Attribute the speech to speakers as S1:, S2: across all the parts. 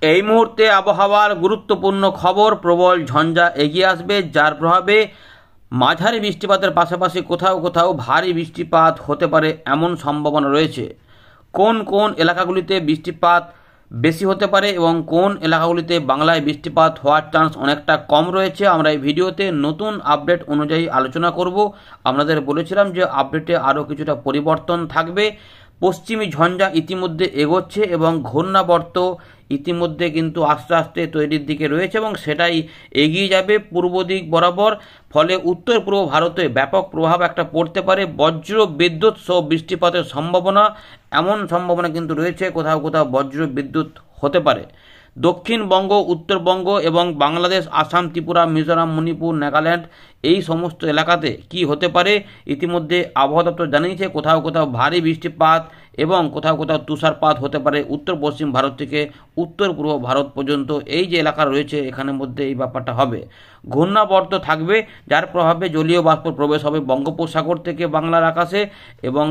S1: এই মুহূর্তে আবহাওয়ার গুরুত্বপূর্ণ খবর, প্রবল ঝঞ্ঝা এগিয়ে আসবে, যার প্রভাবে মাঝারি বৃষ্টিপাতের পাশাপাশি কোথাও কোথাও ভারী বৃষ্টিপাত হতে পারে এমন সম্ভাবনা রয়েছে। কোন কোন এলাকাগুলিতে বৃষ্টিপাত বেশি হতে পারে এবং কোন এলাকাগুলিতে বাংলায় বৃষ্টিপাত হওয়ার চান্স অনেকটা কম রয়েছে, আমরা এই ভিডিওতে নতুন আপডেট অনুযায়ী আলোচনা করব। আপনাদের বলেছিলাম যে আপডেটে আরও কিছুটা পরিবর্তন থাকবে। পশ্চিমী ঝঞ্ঝা ইতিমধ্যে এগোচ্ছে এবং ঘূর্ণাবর্ত ইতিমধ্যে কিন্তু আস্তে আস্তে তৈরির দিকে রয়েছে এবং সেটাই এগিয়ে যাবে পূর্ব দিক বরাবর। ফলে উত্তর পূর্ব ভারতে ব্যাপক প্রভাব একটা পড়তে পারে, বজ্র বিদ্যুৎ সহ বৃষ্টিপাতের সম্ভাবনা, এমন সম্ভাবনা কিন্তু রয়েছে, কোথাও কোথাও বজ্র বিদ্যুৎ হতে পারে। দক্ষিণবঙ্গ, উত্তরবঙ্গ এবং বাংলাদেশ, আসাম, ত্রিপুরা, মিজোরাম, মণিপুর, নাগাল্যান্ড এই সমস্ত এলাকাতে কি হতে পারে ইতিমধ্যে আবহাওয়া দপ্তর জানিয়েছে। কোথাও কোথাও ভারী বৃষ্টিপাত এবং কোথাও কোথাও তুষারপাত হতে পারে উত্তর পশ্চিম ভারত থেকে উত্তর পূর্ব ভারত পর্যন্ত। এই যে এলাকা রয়েছে এখানের মধ্যে এই ব্যাপারটা হবে। ঘূর্ণাবর্ত থাকবে, যার প্রভাবে জলীয় বাষ্প প্রবেশ হবে বঙ্গোপসাগর থেকে বাংলার আকাশে এবং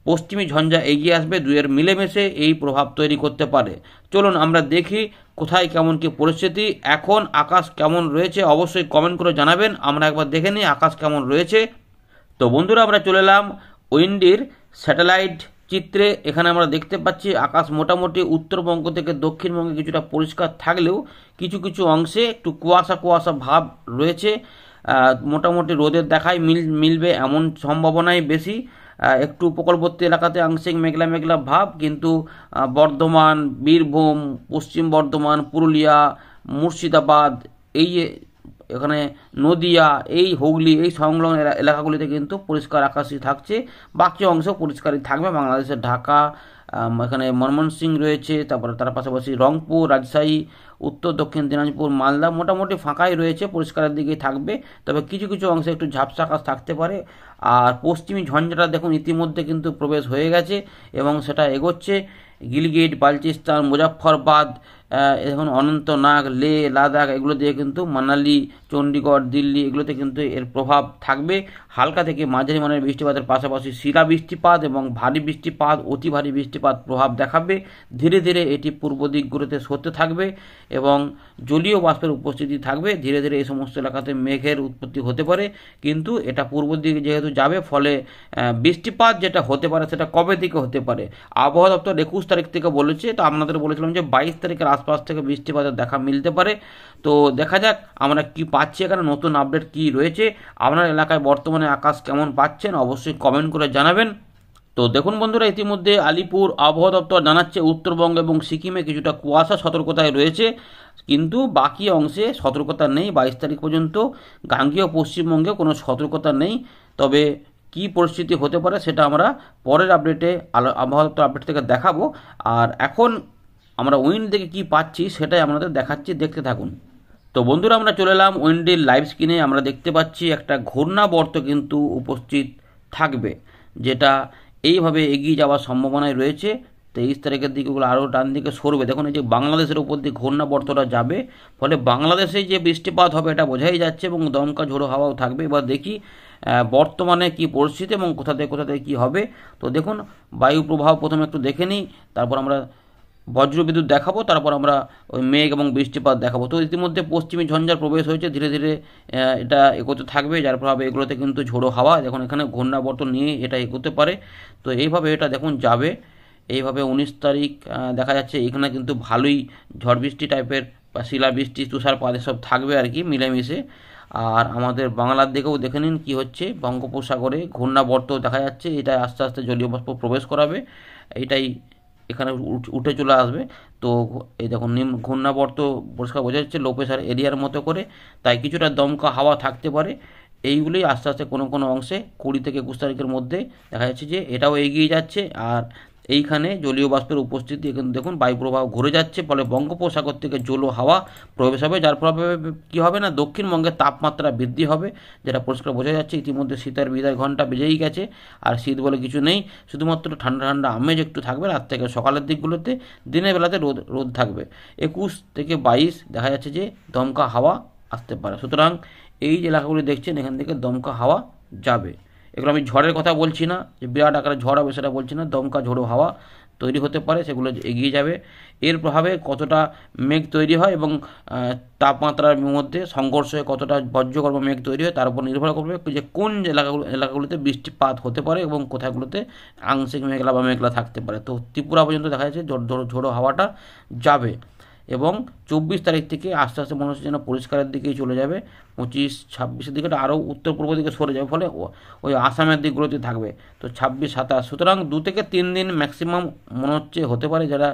S1: পশ্চিমী ঝঞ্ঝা এগিয়ে আসবে, দুয়ের মিলেমিশে এই প্রভাব তৈরি করতে পারে। চলুন আমরা দেখি কোথায় কেমন কি পরিস্থিতি, এখন আকাশ কেমন রয়েছে অবশ্যই কমেন্ট করে জানাবেন। আমরা একবার দেখে নিই আকাশ কেমন রয়েছে। তো বন্ধুরা, আমরা চলে এলাম উইন্ডির স্যাটেলাইট চিত্রে। এখানে আমরা দেখতে পাচ্ছি আকাশ মোটামুটি উত্তরবঙ্গ থেকে দক্ষিণবঙ্গে কিছুটা পরিষ্কার থাকলেও কিছু কিছু অংশে একটু কুয়াশা কুয়াশা ভাব রয়েছে। মোটামুটি রোদের দেখায় মিলবে এমন সম্ভাবনাই বেশি। একটু উপকূলবর্তী এলাকাতে আংশিক মেঘলা মেঘলা ভাব, কিন্তু বর্ধমান, বীরভূম, পশ্চিম বর্ধমান, পুরুলিয়া, মুর্শিদাবাদ, এই যে এখানে নদিয়া, এই হুগলি, এই সংলগ্ন এলাকাগুলিতে কিন্তু পরিষ্কার আকাশই থাকছে। বাকি অংশ পরিষ্কারই থাকবে। বাংলাদেশের ঢাকা, এখানে ময়মনসিংহ রয়েছে, তারপরে তার পাশাপাশি রংপুর, রাজশাহী, উত্তর দক্ষিণ দিনাজপুর, মালদা মোটামুটি ফাঁকাই রয়েছে, পরিষ্কারের দিকেই থাকবে। তবে কিছু কিছু অংশে একটু ঝাপসা আকাশ থাকতে পারে। আর পশ্চিমী ঝঞ্ঝাটা দেখুন ইতিমধ্যে কিন্তু প্রবেশ হয়ে গেছে এবং সেটা এগোচ্ছে গিলগিট, বালচিস্তান, মুজাফফরবাদ, এখন অনন্তনাগ, লে, লাদাখ এগুলো দিয়ে কিন্তু মানালি, চণ্ডীগড়, দিল্লি এগুলোতে কিন্তু এর প্রভাব থাকবে। হালকা থেকে মাঝারি মানের বৃষ্টিপাতের পাশাপাশি শিলা বৃষ্টিপাত এবং ভারী বৃষ্টিপাত, অতি ভারী বৃষ্টিপাত প্রভাব দেখাবে। ধীরে ধীরে এটি পূর্ব দিকগুলোতে সরতে থাকবে এবং জলীয় বাষ্পের উপস্থিতি থাকবে। ধীরে ধীরে এই সমস্ত এলাকাতে মেঘের উৎপত্তি হতে পারে, কিন্তু এটা পূর্ব দিকে যেহেতু যাবে ফলে বৃষ্টিপাত যেটা হতে পারে সেটা কবে থেকে হতে পারে আবহাওয়া দপ্তর 21 তারিখ থেকে বলেছে। তো আপনাদের বলেছিলাম যে 22 তারিখের আশপাশ থেকে বৃষ্টিপাতের দেখা মিলতে পারে। তো দেখা যাক আমরা কি পাচ্ছি, এখানে নতুন আপডেট কি রয়েছে। আপনার এলাকায় বর্তমানে আকাশ কেমন পাচ্ছেন অবশ্যই কমেন্ট করে জানাবেন। তো দেখুন বন্ধুরা, ইতিমধ্যে আলিপুর আবহাওয়া দপ্তর জানাচ্ছে উত্তরবঙ্গ এবং সিকিমে কিছুটা কুয়াশা সতর্কতায় রয়েছে, কিন্তু বাকি অংশে সতর্কতা নেই। 22 তারিখ পর্যন্ত গাঙ্গেয় পশ্চিমবঙ্গে কোনো সতর্কতা নেই। তবে কি পরিস্থিতি হতে পারে সেটা আমরা পরের আপডেটে আবহাওয়া দপ্তর আপডেট থেকে দেখাবো। আর এখন আমরা উইন্ড থেকে কি পাচ্ছি সেটাই আপনাদের দেখাচ্ছি, দেখতে থাকুন। তো বন্ধুরা, আমরা চলে এলাম উইন্ডের লাইভ স্ক্রিনে। আমরা দেখতে পাচ্ছি একটা ঘূর্ণাবর্ত কিন্তু উপস্থিত থাকবে, যেটা এইভাবে এগিয়ে যাওয়ার সম্ভাবনায় রয়েছে। 23 তারিখের দিকে ওগুলো আরও ডান দিকে সরবে। দেখুন এই যে বাংলাদেশের উপর দিয়ে ঘূর্ণাবর্তটা যাবে, ফলে বাংলাদেশে যে বৃষ্টিপাত হবে এটা বোঝাই যাচ্ছে এবং দমকা ঝোড়ো হাওয়াও থাকবে। এবার দেখি বর্তমানে কি পরিস্থিতি এবং কোথা থেকে কী হবে। তো দেখুন বায়ু প্রবাহ প্রথমে একটু দেখে নিই, তারপর আমরা বজ্রবিদ্যুৎ দেখাবো, তারপর আমরা ওই মেঘ এবং বৃষ্টিপাত দেখাবো। তো ইতিমধ্যে পশ্চিমী ঝঞ্ঝার প্রবেশ হয়েছে, ধীরে ধীরে এটা এগোতে থাকবে, যার প্রভাবে এগুলোতে কিন্তু ঝোড়ো হাওয়া, দেখুন এখানে ঘূর্ণাবর্ত নিয়ে এটা এগোতে পারে। তো এইভাবে এটা দেখুন যাবে। এইভাবে 19 তারিখ দেখা যাচ্ছে এখানে কিন্তু ভালোই ঝড় বৃষ্টি টাইপের বা শিলাবৃষ্টি, তুষারপাত এসব থাকবে আর কি মিলেমিশে। আর আমাদের বাংলার দিকেও দেখে নিন কী হচ্ছে, বঙ্গোপসাগরে ঘূর্ণাবর্ত দেখা যাচ্ছে, এটা আস্তে আস্তে জলীয় বাষ্প প্রবেশ করাবে, এইটাই এখানে উঠে চলে আসবে। তো এই দেখুন ঘূর্ণাবর্ত পরিষ্কার বোঝা যাচ্ছে লো প্রেশার এরিয়ার মতো করে, তাই কিছুটা দমকা হাওয়া থাকতে পারে। এইগুলি আস্তে আস্তে কোনো কোনো অংশে 20 থেকে 21 তারিখের মধ্যে দেখা যাচ্ছে যে এটাও এগিয়ে যাচ্ছে। আর এইখানে জলীয় বাষ্পের উপস্থিতি এখানে দেখুন বায়ুপ্রবাহ ঘুরে যাচ্ছে, ফলে বঙ্গোপসাগর থেকে জলো হাওয়া প্রবেশ হবে, যার প্রভাবে কী হবে না দক্ষিণবঙ্গের তাপমাত্রা বৃদ্ধি হবে, যেটা পরিষ্কার বোঝা যাচ্ছে। ইতিমধ্যে শীতের বিদায় ঘন্টা বেজেই গেছে, আর শীত বলে কিছু নেই, শুধুমাত্র ঠান্ডা ঠান্ডা আমেজ একটু থাকবে রাত থেকে সকালের দিকগুলোতে, দিনের বেলাতে রোদ থাকবে। 21 থেকে 22 দেখা যাচ্ছে যে দমকা হাওয়া আসতে পারে। সুতরাং এই যে এলাকাগুলি দেখছেন এখান থেকে দমকা হাওয়া যাবে। এগুলো আমি ঝড়ের কথা বলছি না, যে বিরাট আকারে ঝড় হবে সেটা বলছি না, দমকা ঝোড়ো হাওয়া তৈরি হতে পারে, সেগুলো এগিয়ে যাবে। এর প্রভাবে কতটা মেঘ তৈরি হয় এবং তাপমাত্রার মধ্যে সংঘর্ষ হয়ে কতটা বজ্রগর্ভ মেঘ তৈরি হয় তার উপর নির্ভর করবে যে কোন এলাকাগুলিতে বৃষ্টিপাত হতে পারে এবং কোথাগুলোতে আংশিক মেঘলা বা মেঘলা থাকতে পারে। তো ত্রিপুরা পর্যন্ত দেখা যাচ্ছে ঝোড়ো হাওয়াটা যাবে এবং 24 তারিখ থেকে আস্তে আস্তে মনে হচ্ছে যেন পরিষ্কারের দিকেই চলে যাবে। 25, 26-এর দিকে আরও উত্তর পূর্ব দিকে সরে যাবে, ফলে ওই আসামের দিকগুলোতে থাকবে। তো 26, 27, সুতরাং 2 থেকে 3 দিন ম্যাক্সিমাম মনে হচ্ছে হতে পারে, যারা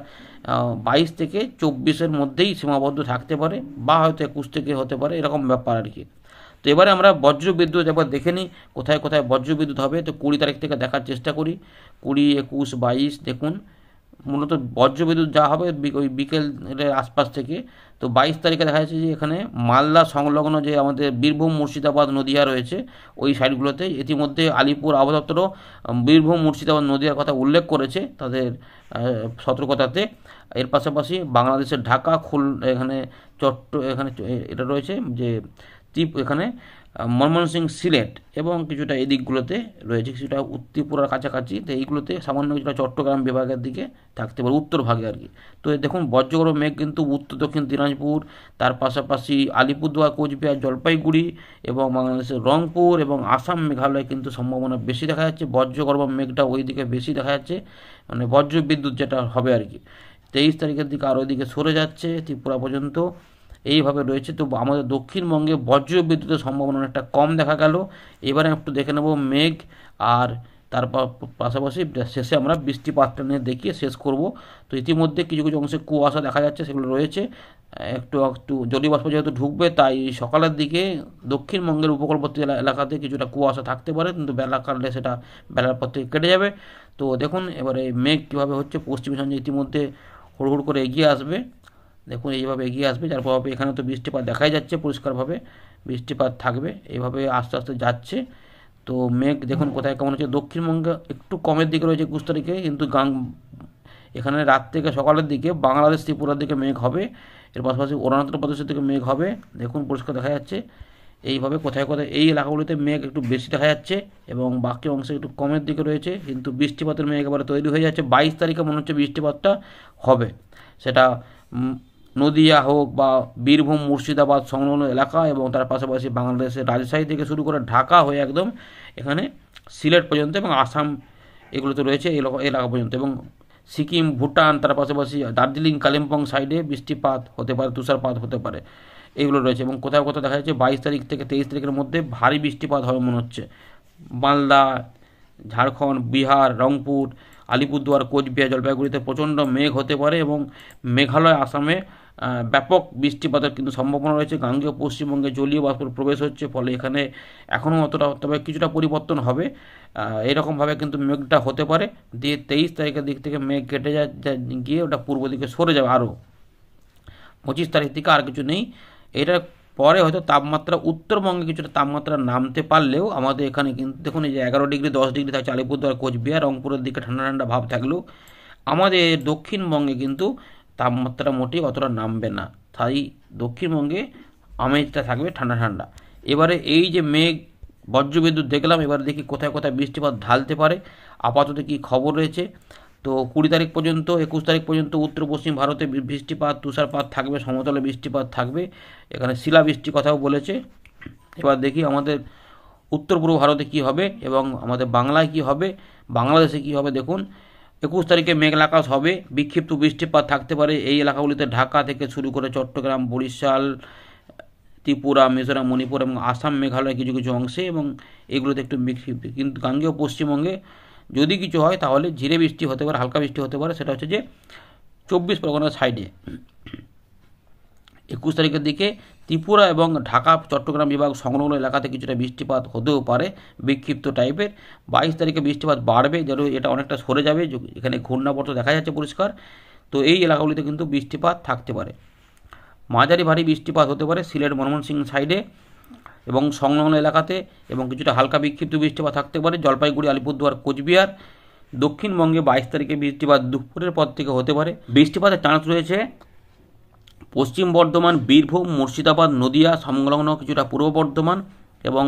S1: 22 থেকে 24-এর মধ্যেই সীমাবদ্ধ থাকতে পারে, বা হয়তো 21 থেকে হতে পারে, এরকম ব্যাপার আর কি। তো এবারে আমরা বজ্রবিদ্যুৎ একবার দেখে নিই কোথায় কোথায় বজ্রবিদ্যুৎ হবে। তো 20 তারিখ থেকে দেখার চেষ্টা করি। 20, 21, 22 দেখুন মূলত বজ্রবিদ্যুৎ যা হবে ওই বিকেলের আশপাশ থেকে। তো 22 তারিখে দেখা যাচ্ছে যে এখানে মালদা সংলগ্ন যে আমাদের বীরভূম, মুর্শিদাবাদ, নদিয়া রয়েছে ওই সাইডগুলোতে ইতিমধ্যে আলিপুর আবহাওয়া দপ্তরও বীরভূম, মুর্শিদাবাদ, নদিয়ার কথা উল্লেখ করেছে তাদের সতর্কতাতে। এর পাশাপাশি বাংলাদেশের ঢাকা, এখানে এখানে এটা রয়েছে যে এখানে ময়মনসিংহ, সিলেট এবং কিছুটা এই দিকগুলোতে রয়েছে, কিছুটা ত্রিপুরার কাছাকাছি। তো এইগুলোতে সামান্য কিছুটা চট্টগ্রাম বিভাগের দিকে থাকতে পারে, উত্তর ভাগে আর কি। তো দেখুন বজ্রগর্ভ মেঘ কিন্তু উত্তর দক্ষিণ দিনাজপুর, তার পাশাপাশি আলিপুরদুয়ার, কোচবিহার, জলপাইগুড়ি এবং বাংলাদেশের রংপুর এবং আসাম, মেঘালয় কিন্তু সম্ভাবনা বেশি দেখা যাচ্ছে। বজ্রগর্ভ মেঘটা ওই দিকে বেশি দেখা যাচ্ছে, মানে বজ্রবিদ্যুৎ যেটা হবে আর কি। 23 তারিখের দিকে আরও ওইদিকে সরে যাচ্ছে ত্রিপুরা পর্যন্ত, এইভাবে রয়েছে। তো আমাদের দক্ষিণবঙ্গে বজ্রবিদ্যুতের সম্ভাবনা অনেকটা কম দেখা গেল। এবারে একটু দেখে নেব মেঘ, আর তারপর পাশাপাশি শেষে আমরা বৃষ্টিপাতটা নিয়ে দেখিয়ে শেষ করব। তো ইতিমধ্যে কিছু কিছু অংশে কুয়াশা দেখা যাচ্ছে, সেগুলো রয়েছে। একটু একটু জলীয়বাষ্প যেহেতু ঢুকবে, তাই সকালের দিকে দক্ষিণবঙ্গের উপকূলবর্তী এলাকাতে কিছুটা কুয়াশা থাকতে পারে, কিন্তু বেলা কাটলে সেটা বেলার পর থেকে কেটে যাবে। তো দেখুন এবারে মেঘ কীভাবে হচ্ছে, পশ্চিমী সঞ্জয় ইতিমধ্যে হুড় করে এগিয়ে আসবে। দেখুন এইভাবে এগিয়ে আসবে, যার প্রভাবে এখানে তো বৃষ্টিপাত দেখাই যাচ্ছে, পরিষ্কারভাবে বৃষ্টিপাত থাকবে, এইভাবে আস্তে আস্তে যাচ্ছে। তো মেঘ দেখুন কোথায় কেমন হচ্ছে, দক্ষিণবঙ্গে একটু কমের দিকে রয়েছে 21 তারিখে, কিন্তু এখানে রাত থেকে সকালের দিকে বাংলাদেশ, ত্রিপুরার দিকে মেঘ হবে। এর পাশাপাশি অরুণাচল প্রদেশের দিকে মেঘ হবে, দেখুন পরিষ্কার দেখা যাচ্ছে। এইভাবে কোথায় কোথায় এই এলাকাগুলিতে মেঘ একটু বেশি দেখা যাচ্ছে এবং বাকি অংশে একটু কমের দিকে রয়েছে, কিন্তু বৃষ্টিপাতের মেঘ একেবারে তৈরি হয়ে যাচ্ছে। 22 তারিখে মনে হচ্ছে বৃষ্টিপাতটা হবে, সেটা নদিয়া হোক বা বীরভূম, মুর্শিদাবাদ সংলগ্ন এলাকা এবং তার পাশাপাশি বাংলাদেশের রাজশাহী থেকে শুরু করে ঢাকা হয়ে একদম এখানে সিলেট পর্যন্ত এবং আসাম এগুলোতে রয়েছে এই এলাকা পর্যন্ত, এবং সিকিম, ভুটান, তার পাশাপাশি দার্জিলিং, কালিম্পং সাইডে বৃষ্টিপাত হতে পারে, তুষারপাত হতে পারে, এগুলো রয়েছে। এবং কোথাও কোথাও দেখা যাচ্ছে 22 তারিখ থেকে 23 তারিখের মধ্যে ভারী বৃষ্টিপাত হবে মনে হচ্ছে। মালদা, ঝাড়খণ্ড, বিহার, রংপুর, আলিপুরদুয়ার, কোচবিহার, জলপাইগুড়িতে প্রচণ্ড মেঘ হতে পারে এবং মেঘালয়, আসামে ব্যাপক বৃষ্টিপাতের কিন্তু সম্ভাবনা রয়েছে। গাঙ্গেয় পশ্চিমবঙ্গে জলীয় বাষ্পের প্রবেশ হচ্ছে, ফলে এখানে এখনও অতটা, তবে কিছুটা পরিবর্তন হবে। এরকমভাবে কিন্তু মেঘটা হতে পারে, দিয়ে 23 তারিখের দিক থেকে মেঘ কেটে গিয়ে ওটা পূর্ব দিকে সরে যাবে আরও। 25 তারিখ থেকে আর কিছু নেই। এটার পরে হয়তো তাপমাত্রা উত্তরবঙ্গে কিছুটা তাপমাত্রা নামতে পারলেও আমাদের এখানে কিন্তু দেখুন এই যে 11 ডিগ্রি 10 ডিগ্রি থাকছে আলিপুরদুয়ার, কোচবিহার, রংপুরের দিকে ঠান্ডা ঠান্ডা ভাব থাকলেও আমাদের দক্ষিণবঙ্গে কিন্তু তাপমাত্রা মোটেই অতটা নামবে না, তাই দক্ষিণবঙ্গে আমেজটা থাকবে ঠান্ডা ঠান্ডা। এবারে এই যে মেঘ, বজ্রবিদ্যুৎ দেখলাম, এবারে দেখি কোথায় কোথায় বৃষ্টিপাত ঢালতে পারে, আপাতত কি খবর রয়েছে। তো 20 তারিখ পর্যন্ত, 21 তারিখ পর্যন্ত উত্তর পশ্চিম ভারতে বৃষ্টিপাত, তুষারপাত থাকবে, সমতলে বৃষ্টিপাত থাকবে, এখানে শিলাবৃষ্টির কথাও বলেছে। এবার দেখি আমাদের উত্তর পূর্ব ভারতে কি হবে এবং আমাদের বাংলায় কি হবে, বাংলাদেশে কি হবে। দেখুন 21 তারিখে মেঘলা আকাশ হবে, বিক্ষিপ্ত বৃষ্টিপাত থাকতে পারে এই এলাকাগুলিতে, ঢাকা থেকে শুরু করে চট্টগ্রাম, বরিশাল, ত্রিপুরা, মিজোরাম, মণিপুর এবং আসাম, মেঘালয় কিছু কিছু অংশে, এবং এগুলোতে একটু বিক্ষিপ্ত। কিন্তু গাঙ্গেয় পশ্চিমবঙ্গে যদি কিছু হয় তাহলে ঝিরে বৃষ্টি হতে পারে, হালকা বৃষ্টি হতে পারে, সেটা হচ্ছে যে 24 পরগনার সাইডে। 21 তারিখের দিকে ত্রিপুরা এবং ঢাকা, চট্টগ্রাম বিভাগ সংলগ্ন এলাকাতে কিছুটা বৃষ্টিপাত হতেও পারে বিক্ষিপ্ত টাইপের। 22 তারিখে বৃষ্টিপাত বাড়বে, যেন এটা অনেকটা সরে যাবে, এখানে ঘূর্ণাবর্ত দেখা যাচ্ছে পরিষ্কার। তো এই এলাকাগুলিতে কিন্তু বৃষ্টিপাত থাকতে পারে, মাঝারি ভারী বৃষ্টিপাত হতে পারে সিলেট, ময়মনসিংহ সাইডে এবং সংলগ্ন এলাকাতে, এবং কিছুটা হালকা বিক্ষিপ্ত বৃষ্টিপাত থাকতে পারে জলপাইগুড়ি, আলিপুরদুয়ার, কোচবিহার। দক্ষিণবঙ্গে 22 তারিখে বৃষ্টিপাত দুপুরের পর থেকে হতে পারে। বৃষ্টিপাতের চান্স রয়েছে পশ্চিম বর্ধমান, বীরভূম, মুর্শিদাবাদ, নদিয়া সংলগ্ন কিছুটা পূর্ব বর্ধমান এবং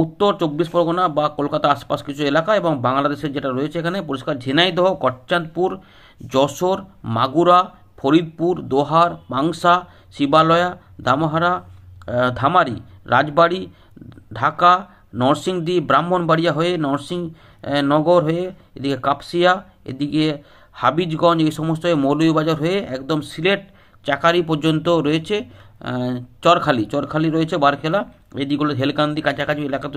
S1: উত্তর 24 পরগনা বা কলকাতা আশপাশ কিছু এলাকা এবং বাংলাদেশের যেটা রয়েছে এখানে পরিষ্কার ঝিনাইদহ, কচ্চাঁদপুর, যশোর, মাগুরা, ফরিদপুর, দোহার, পাংশা, শিবালয়া, দামহারা, ধামারি, রাজবাড়ী, ঢাকা, নরসিংদী, ব্রাহ্মণবাড়িয়া হয়ে নগর হয়ে এদিকে কাপসিয়া, এদিকে হাবিজগঞ্জ, এই সমস্ত হয়ে মৌলভীবাজার হয়ে একদম সিলেট চাকারি পর্যন্ত রয়েছে। চরখালি রয়েছে, বারখেলা, এদিকগুলো হেলকান্দি কাছাকাছি এলাকাতে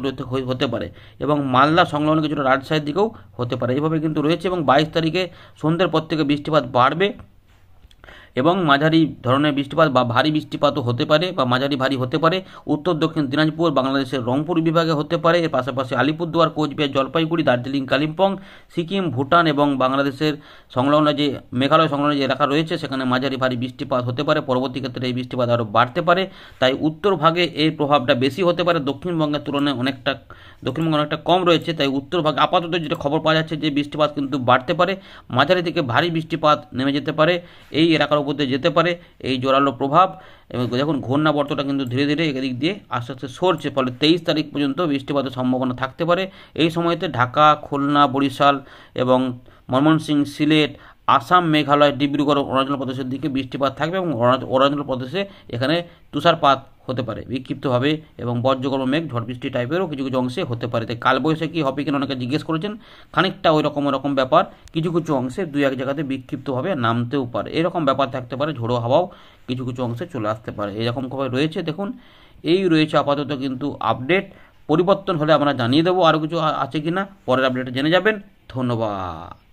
S1: হতে পারে এবং মালদা সংলগ্ন কিছুটা রাজশাহীর দিকেও হতে পারে। এইভাবে কিন্তু রয়েছে এবং 22 তারিখে সন্ধ্যের পর থেকে বৃষ্টিপাত বাড়বে এবং মাঝারি ধরনের বৃষ্টিপাত বা ভারী বৃষ্টিপাতও হতে পারে বা মাঝারি ভারী হতে পারে। উত্তর দক্ষিণ দিনাজপুর, বাংলাদেশের রংপুর বিভাগে হতে পারে। এর পাশাপাশি আলিপুরদুয়ার, কোচবিহার, জলপাইগুড়ি, দার্জিলিং, কালিম্পং, সিকিম, ভুটান এবং বাংলাদেশের সংলগ্ন যে মেঘালয় সংলগ্ন যে এলাকা রয়েছে সেখানে মাঝারি ভারী বৃষ্টিপাত হতে পারে। পরবর্তী ক্ষেত্রে এই বৃষ্টিপাত আরও বাড়তে পারে, তাই উত্তর ভাগে এর প্রভাবটা বেশি হতে পারে। দক্ষিণবঙ্গের তুলনায় দক্ষিণবঙ্গে অনেকটা কম রয়েছে, তাই উত্তর ভাগে আপাতত যেটা খবর পাওয়া যাচ্ছে যে বৃষ্টিপাত কিন্তু বাড়তে পারে, মাঝারি থেকে ভারী বৃষ্টিপাত নেমে যেতে পারে, এই এলাকার উপর দিয়ে যেতে পারে এই জোরালো প্রভাব। এবং দেখুন ঘূর্ণাবর্তটা কিন্তু ধীরে ধীরে এদিক দিয়ে আস্তে আস্তে সরছে, ফলে 23 তারিখ পর্যন্ত বৃষ্টিপাতের সম্ভাবনা থাকতে পারে। এই সময়তে ঢাকা, খুলনা, বরিশাল এবং ময়মনসিংহ, সিলেট, আসাম, মেঘালয়, ডিব্রুগড়, অরুণাচল প্রদেশের দিকে বৃষ্টিপাত থাকবে এবং অরুণাচল প্রদেশে এখানে তুষারপাত হতে পারে বিক্ষিপ্তভাবে এবং বজ্রগর্ভ মেঘ, ঝড় বৃষ্টি টাইপেরও কিছু কিছু অংশে হতে পারে। তাই কালবৈশাখী হবে কিনা অনেকে জিজ্ঞেস করেছেন, খানিকটা ওই রকম ব্যাপার, কিছু কিছু অংশে 2-1 জায়গাতে বিক্ষিপ্তভাবে নামতেও পারে, এরকম ব্যাপার থাকতে পারে। ঝোড়ো হাওয়াও কিছু কিছু অংশে চলে আসতে পারে, এরকম খবর রয়েছে। দেখুন এই রয়েছে আপাতত কিন্তু আপডেট, পরিবর্তন হলে আমরা জানিয়ে দেবো আরও কিছু আছে কিনা, পরের আপডেটে জেনে যাবেন। ধন্যবাদ।